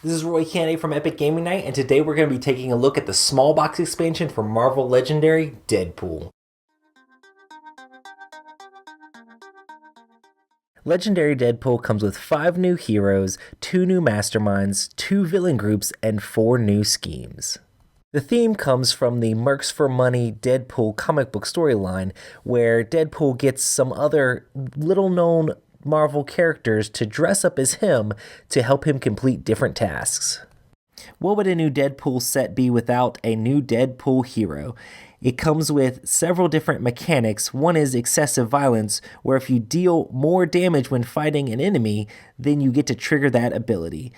This is Cannaday from Epic Gaming Night, and today we're going to be taking a look at the small box expansion for Marvel Legendary Deadpool. Legendary Deadpool comes with 5 new heroes, 2 new masterminds, 2 villain groups, and 4 new schemes. The theme comes from the Mercs for Money Deadpool comic book storyline, where Deadpool gets some other little-known Marvel characters to dress up as him to help him complete different tasks. What would a new Deadpool set be without a new Deadpool hero? It comes with several different mechanics. One is excessive violence, where if you deal more damage when fighting an enemy, then you get to trigger that ability.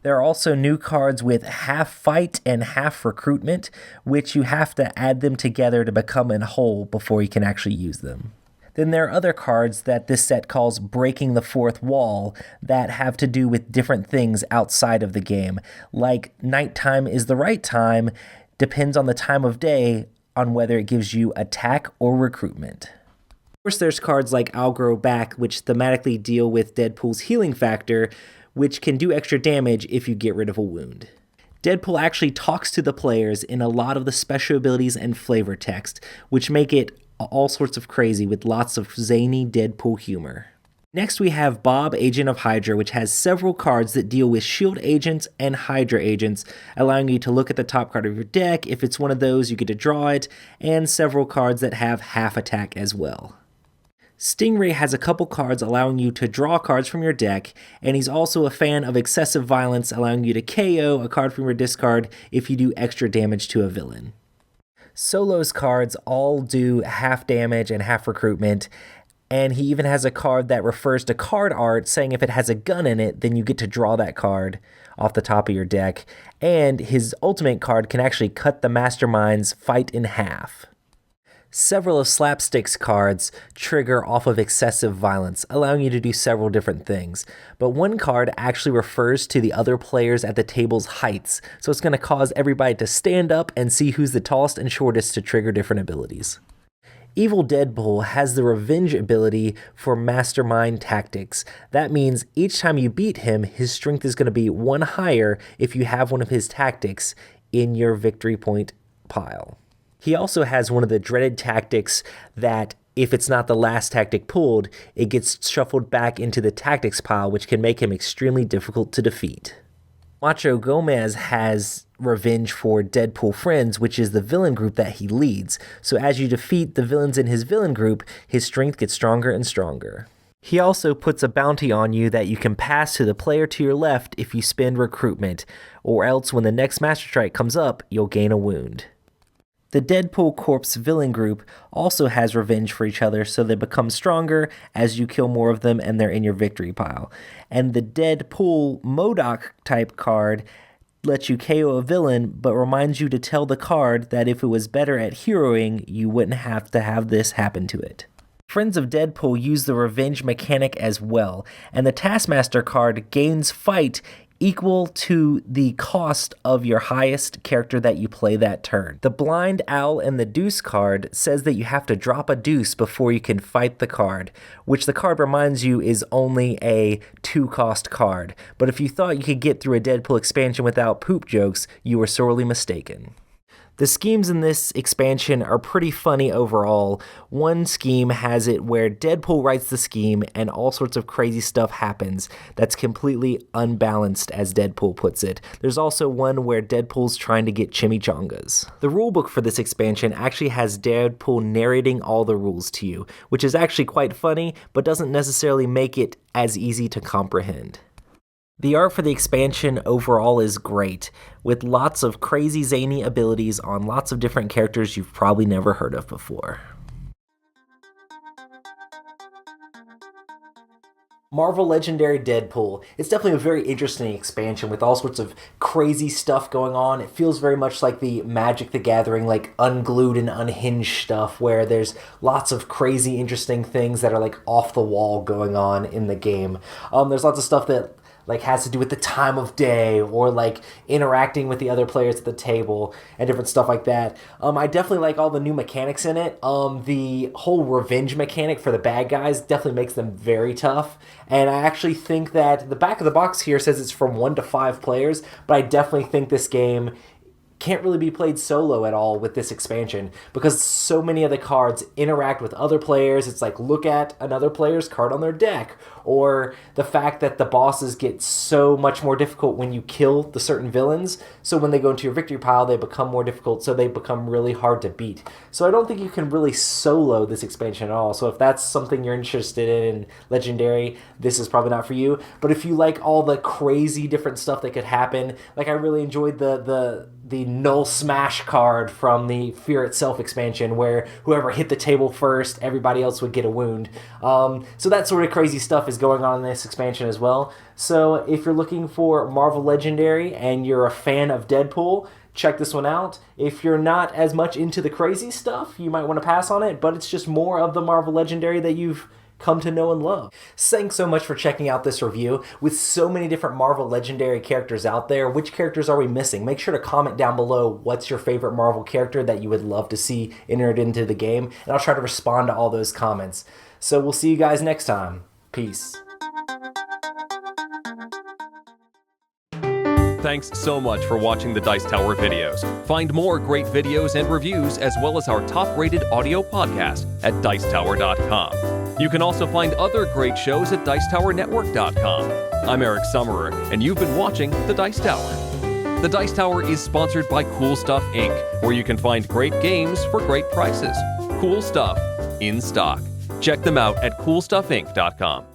There are also new cards with half fight and half recruitment, which you have to add them together to become a whole before you can actually use them. Then there are other cards that this set calls Breaking the Fourth Wall that have to do with different things outside of the game, like nighttime is the right time, depends on the time of day on whether it gives you attack or recruitment. Of course, there's cards like I'll Grow Back, which thematically deal with Deadpool's healing factor, which can do extra damage if you get rid of a wound. Deadpool actually talks to the players in a lot of the special abilities and flavor text, which make it all sorts of crazy with lots of zany Deadpool humor. Next we have Bob, Agent of Hydra, which has several cards that deal with SHIELD agents and Hydra agents, allowing you to look at the top card of your deck. If it's one of those, you get to draw it, and several cards that have half attack as well. Stingray has a couple cards allowing you to draw cards from your deck, and he's also a fan of excessive violence, allowing you to KO a card from your discard if you do extra damage to a villain. Solo's cards all do half damage and half recruitment, and he even has a card that refers to card art, saying if it has a gun in it, then you get to draw that card off the top of your deck, and his ultimate card can actually cut the Mastermind's fight in half. Several of Slapstick's cards trigger off of excessive violence, allowing you to do several different things. But one card actually refers to the other players at the table's heights, so it's going to cause everybody to stand up and see who's the tallest and shortest to trigger different abilities. Evil Deadpool has the revenge ability for Mastermind Tactics. That means each time you beat him, his strength is going to be 1 higher if you have one of his tactics in your victory point pile. He also has one of the dreaded tactics that, if it's not the last tactic pulled, it gets shuffled back into the tactics pile, which can make him extremely difficult to defeat. Macho Gomez has revenge for Deadpool Friends, which is the villain group that he leads. So as you defeat the villains in his villain group, his strength gets stronger and stronger. He also puts a bounty on you that you can pass to the player to your left if you spend recruitment, or else when the next Master Strike comes up, you'll gain a wound. The Deadpool Corpse villain group also has revenge for each other, so they become stronger as you kill more of them and they're in your victory pile. And the Deadpool MODOK type card lets you KO a villain, but reminds you to tell the card that if it was better at heroing, you wouldn't have to have this happen to it. Friends of Deadpool use the revenge mechanic as well, and the Taskmaster card gains fight equal to the cost of your highest character that you play that turn. The Blind Owl and the Deuce card says that you have to drop a deuce before you can fight the card, which the card reminds you is only a 2-cost card. But if you thought you could get through a Deadpool expansion without poop jokes, you were sorely mistaken. The schemes in this expansion are pretty funny overall. One scheme has it where Deadpool writes the scheme and all sorts of crazy stuff happens that's completely unbalanced, as Deadpool puts it. There's also one where Deadpool's trying to get chimichangas. The rulebook for this expansion actually has Deadpool narrating all the rules to you, which is actually quite funny, but doesn't necessarily make it as easy to comprehend. The art for the expansion overall is great, with lots of crazy zany abilities on lots of different characters you've probably never heard of before. Marvel Legendary Deadpool. It's definitely a very interesting expansion with all sorts of crazy stuff going on. It feels very much like the Magic the Gathering, like unglued and unhinged stuff, where there's lots of crazy, interesting things that are like off the wall going on in the game. There's lots of stuff that like has to do with the time of day or like interacting with the other players at the table and different stuff like that. I definitely like all the new mechanics in it. The whole revenge mechanic for the bad guys definitely makes them very tough. And I actually think that the back of the box here says it's from 1 to 5 players, but I definitely think this game can't really be played solo at all with this expansion because so many of the cards interact with other players. It's like, look at another player's card on their deck, or the fact that the bosses get so much more difficult when you kill the certain villains. So when they go into your victory pile, they become more difficult, so they become really hard to beat. So I don't think you can really solo this expansion at all. So if that's something you're interested in Legendary, this is probably not for you. But if you like all the crazy different stuff that could happen, like I really enjoyed the Null Smash card from the Fear Itself expansion, where whoever hit the table first, everybody else would get a wound. So that sort of crazy stuff is going on in this expansion as well. So if you're looking for Marvel Legendary and you're a fan of Deadpool, check this one out. If you're not as much into the crazy stuff, you might want to pass on it, but it's just more of the Marvel Legendary that you've come to know and love. Thanks so much for checking out this review. With so many different Marvel Legendary characters out there, which characters are we missing? Make sure to comment down below what's your favorite Marvel character that you would love to see entered into the game, and I'll try to respond to all those comments. So we'll see you guys next time. Peace. Thanks so much for watching the Dice Tower videos. Find more great videos and reviews, as well as our top-rated audio podcast at Dicetower.com. You can also find other great shows at DicetowerNetwork.com. I'm Eric Summerer, and you've been watching The Dice Tower. The Dice Tower is sponsored by Cool Stuff Inc., where you can find great games for great prices. Cool stuff in stock. Check them out at CoolStuffInc.com.